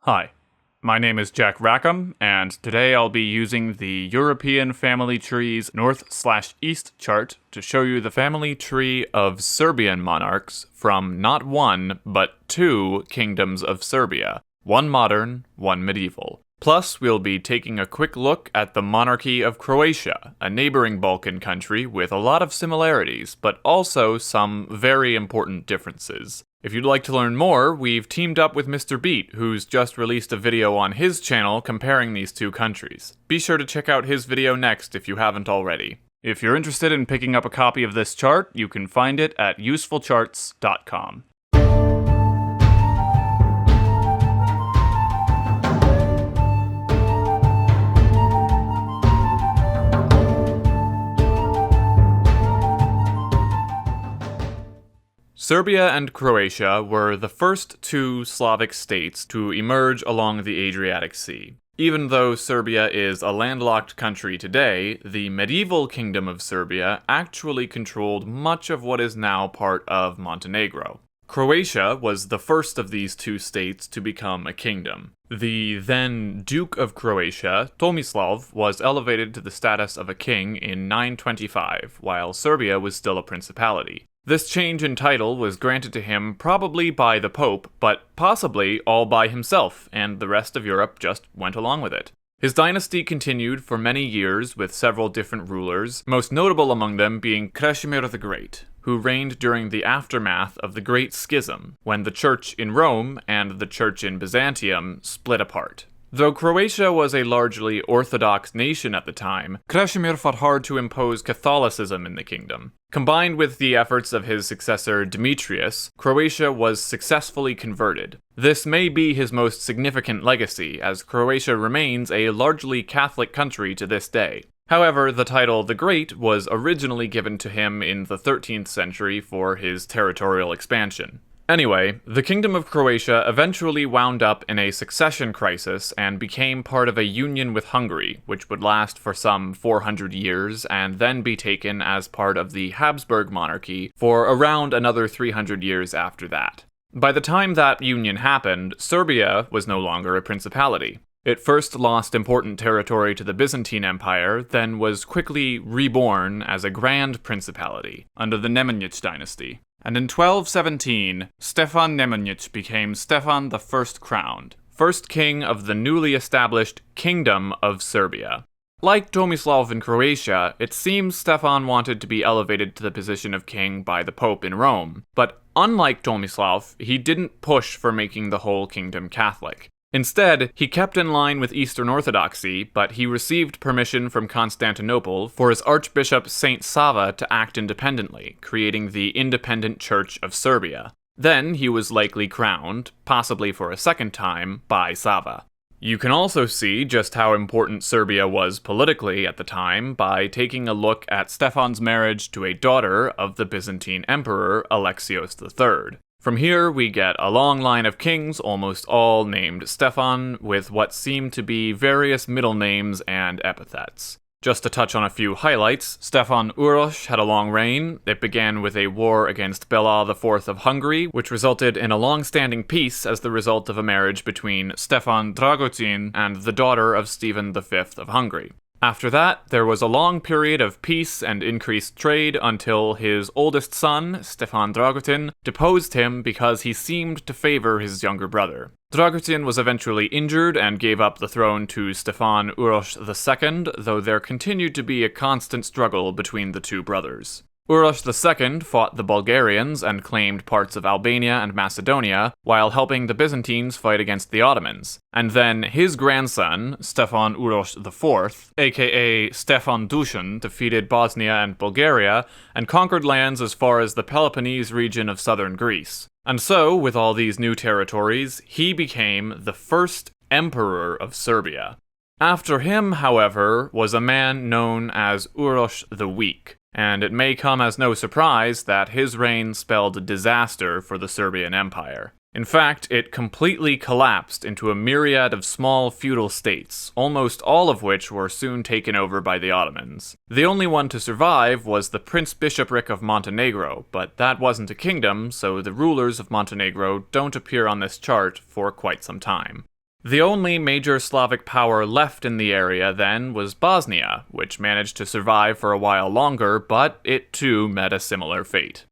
Hi, my name is Jack Rackham, and today I'll be using the European family tree's north/east chart to show you the family tree of Serbian monarchs from not one, but two kingdoms of Serbia, one modern, one medieval. Plus, we'll be taking a quick look at the monarchy of Croatia, a neighboring Balkan country with a lot of similarities, but also some very important differences. If you'd like to learn more, we've teamed up with Mr. Beat, who's just released a video on his channel comparing these two countries. Be sure to check out his video next if you haven't already. If you're interested in picking up a copy of this chart, you can find it at usefulcharts.com. Serbia and Croatia were the first two Slavic states to emerge along the Adriatic Sea. Even though Serbia is a landlocked country today, the medieval kingdom of Serbia actually controlled much of what is now part of Montenegro. Croatia was the first of these two states to become a kingdom. The then Duke of Croatia, Tomislav, was elevated to the status of a king in 925, while Serbia was still a principality. This change in title was granted to him probably by the Pope, but possibly all by himself, and the rest of Europe just went along with it. His dynasty continued for many years with several different rulers, most notable among them being Krešimir the Great, who reigned during the aftermath of the Great Schism, when the Church in Rome and the Church in Byzantium split apart. Though Croatia was a largely Orthodox nation at the time, Krešimir fought hard to impose Catholicism in the kingdom. Combined with the efforts of his successor Demetrius, Croatia was successfully converted. This may be his most significant legacy, as Croatia remains a largely Catholic country to this day. However, the title the Great was originally given to him in the 13th century for his territorial expansion. Anyway, the Kingdom of Croatia eventually wound up in a succession crisis and became part of a union with Hungary, which would last for some 400 years and then be taken as part of the Habsburg monarchy for around another 300 years after that. By the time that union happened, Serbia was no longer a principality. It first lost important territory to the Byzantine Empire, then was quickly reborn as a grand principality under the Nemanjić dynasty. And in 1217, Stefan Nemanjić became Stefan the First Crowned, first king of the newly established Kingdom of Serbia. Like Tomislav in Croatia, it seems Stefan wanted to be elevated to the position of king by the Pope in Rome, but unlike Tomislav, he didn't push for making the whole kingdom Catholic. Instead, he kept in line with Eastern Orthodoxy, but he received permission from Constantinople for his Archbishop Saint Sava to act independently, creating the Independent Church of Serbia. Then he was likely crowned, possibly for a second time, by Sava. You can also see just how important Serbia was politically at the time by taking a look at Stefan's marriage to a daughter of the Byzantine Emperor Alexios III. From here, we get a long line of kings, almost all named Stefan, with what seem to be various middle names and epithets. Just to touch on a few highlights, Stefan Uroš had a long reign. It began with a war against Bela IV of Hungary, which resulted in a long-standing peace as the result of a marriage between Stefan Dragutin and the daughter of Stephen V of Hungary. After that, there was a long period of peace and increased trade until his oldest son, Stefan Dragutin, deposed him because he seemed to favor his younger brother. Dragutin was eventually injured and gave up the throne to Stefan Uroš II, though there continued to be a constant struggle between the two brothers. Uroš II fought the Bulgarians and claimed parts of Albania and Macedonia, while helping the Byzantines fight against the Ottomans. And then his grandson, Stefan Uroš IV, aka Stefan Dušan, defeated Bosnia and Bulgaria, and conquered lands as far as the Peloponnese region of southern Greece. And so, with all these new territories, he became the first emperor of Serbia. After him, however, was a man known as Uroš the Weak, and it may come as no surprise that his reign spelled disaster for the Serbian Empire. In fact, it completely collapsed into a myriad of small feudal states, almost all of which were soon taken over by the Ottomans. The only one to survive was the Prince-Bishopric of Montenegro, but that wasn't a kingdom, so the rulers of Montenegro don't appear on this chart for quite some time. The only major Slavic power left in the area then was Bosnia, which managed to survive for a while longer, but it too met a similar fate.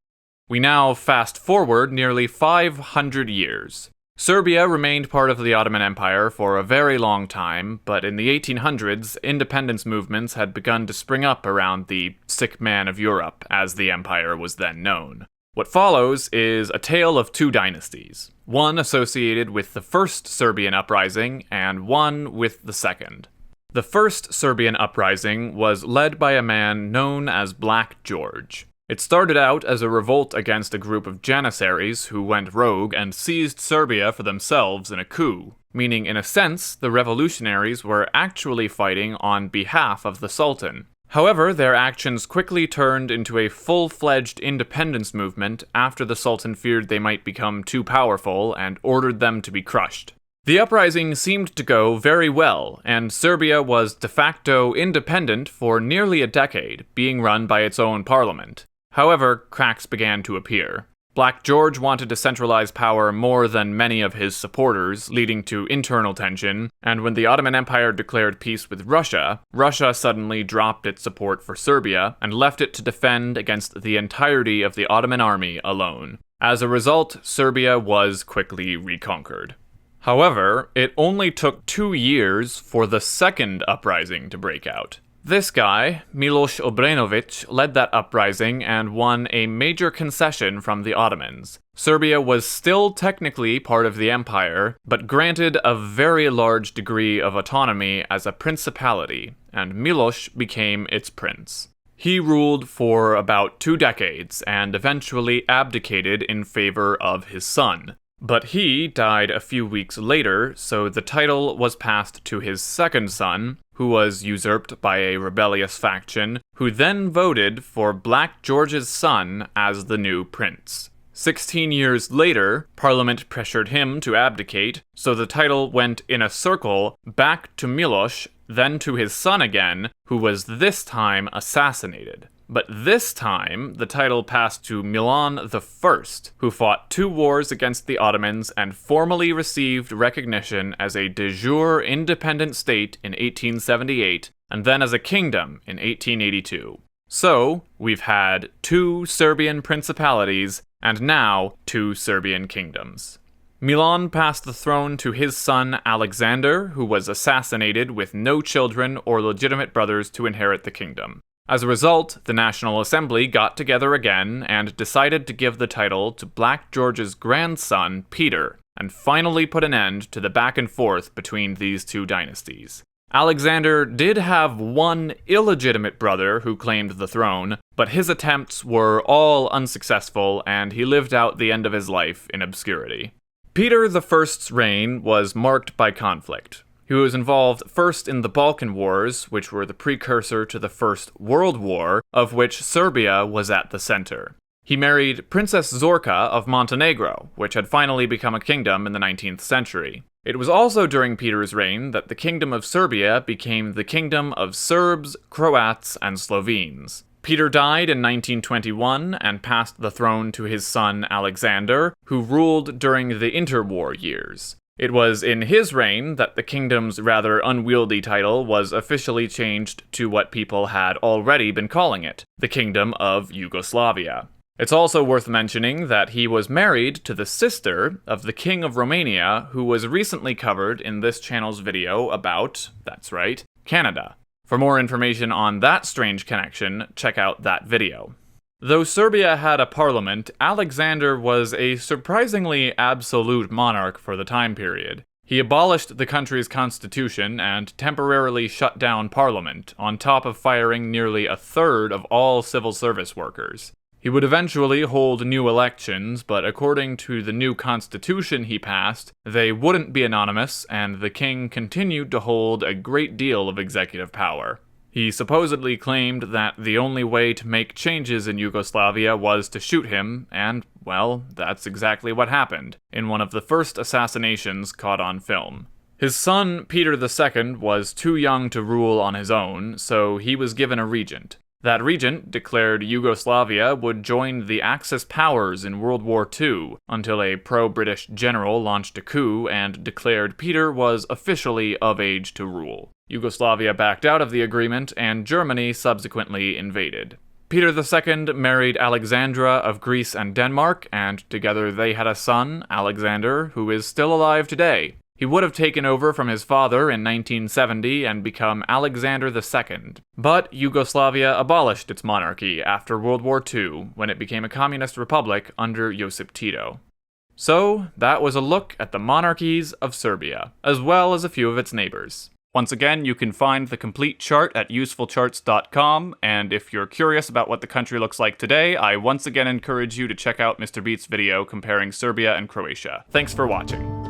We now fast forward nearly 500 years. Serbia remained part of the Ottoman Empire for a very long time, but in the 1800s, independence movements had begun to spring up around the sick man of Europe, as the empire was then known. What follows is a tale of two dynasties, one associated with the first Serbian uprising and one with the second. The first Serbian uprising was led by a man known as Black George. It started out as a revolt against a group of Janissaries who went rogue and seized Serbia for themselves in a coup, meaning in a sense the revolutionaries were actually fighting on behalf of the Sultan. However, their actions quickly turned into a full-fledged independence movement after the Sultan feared they might become too powerful and ordered them to be crushed. The uprising seemed to go very well, and Serbia was de facto independent for nearly a decade, being run by its own parliament. However, cracks began to appear. Black George wanted to centralize power more than many of his supporters, leading to internal tension, and when the Ottoman Empire declared peace with Russia, Russia suddenly dropped its support for Serbia and left it to defend against the entirety of the Ottoman army alone. As a result, Serbia was quickly reconquered. However, it only took 2 years for the second uprising to break out. This guy, Miloš Obrenović, led that uprising and won a major concession from the Ottomans. Serbia was still technically part of the empire, but granted a very large degree of autonomy as a principality, and Miloš became its prince. He ruled for about 2 decades and eventually abdicated in favor of his son. But he died a few weeks later, so the title was passed to his second son, who was usurped by a rebellious faction, who then voted for Black George's son as the new prince. 16 years later, Parliament pressured him to abdicate, so the title went in a circle back to Miloš, then to his son again, who was this time assassinated. But this time, the title passed to Milan I, who fought 2 wars against the Ottomans and formally received recognition as a de jure independent state in 1878, and then as a kingdom in 1882. So, we've had 2 Serbian principalities, and now 2 Serbian kingdoms. Milan passed the throne to his son Alexander, who was assassinated with no children or legitimate brothers to inherit the kingdom. As a result, the National Assembly got together again and decided to give the title to Black George's grandson, Peter, and finally put an end to the back and forth between these 2 dynasties. Alexander did have one illegitimate brother who claimed the throne, but his attempts were all unsuccessful and he lived out the end of his life in obscurity. Peter I's reign was marked by conflict. He was involved first in the Balkan Wars, which were the precursor to the First World War, of which Serbia was at the center. He married Princess Zorka of Montenegro, which had finally become a kingdom in the 19th century. It was also during Peter's reign that the Kingdom of Serbia became the Kingdom of Serbs, Croats, and Slovenes. Peter died in 1921 and passed the throne to his son Alexander, who ruled during the interwar years. It was in his reign that the kingdom's rather unwieldy title was officially changed to what people had already been calling it, the Kingdom of Yugoslavia. It's also worth mentioning that he was married to the sister of the King of Romania, who was recently covered in this channel's video about, that's right, Canada. For more information on that strange connection, check out that video. Though Serbia had a parliament, Alexander was a surprisingly absolute monarch for the time period. He abolished the country's constitution and temporarily shut down parliament, on top of firing nearly a third of all civil service workers. He would eventually hold new elections, but according to the new constitution he passed, they wouldn't be anonymous, and the king continued to hold a great deal of executive power. He supposedly claimed that the only way to make changes in Yugoslavia was to shoot him, and, well, that's exactly what happened, in one of the first assassinations caught on film. His son, Peter II, was too young to rule on his own, so he was given a regent. That regent declared Yugoslavia would join the Axis powers in World War II until a pro-British general launched a coup and declared Peter was officially of age to rule. Yugoslavia backed out of the agreement, and Germany subsequently invaded. Peter II married Alexandra of Greece and Denmark, and together they had a son, Alexander, who is still alive today. He would have taken over from his father in 1970 and become Alexander II. But Yugoslavia abolished its monarchy after World War II, when it became a communist republic under Josip Tito. So, that was a look at the monarchies of Serbia, as well as a few of its neighbors. Once again, you can find the complete chart at usefulcharts.com, and if you're curious about what the country looks like today, I once again encourage you to check out Mr. Beat's video comparing Serbia and Croatia. Thanks for watching.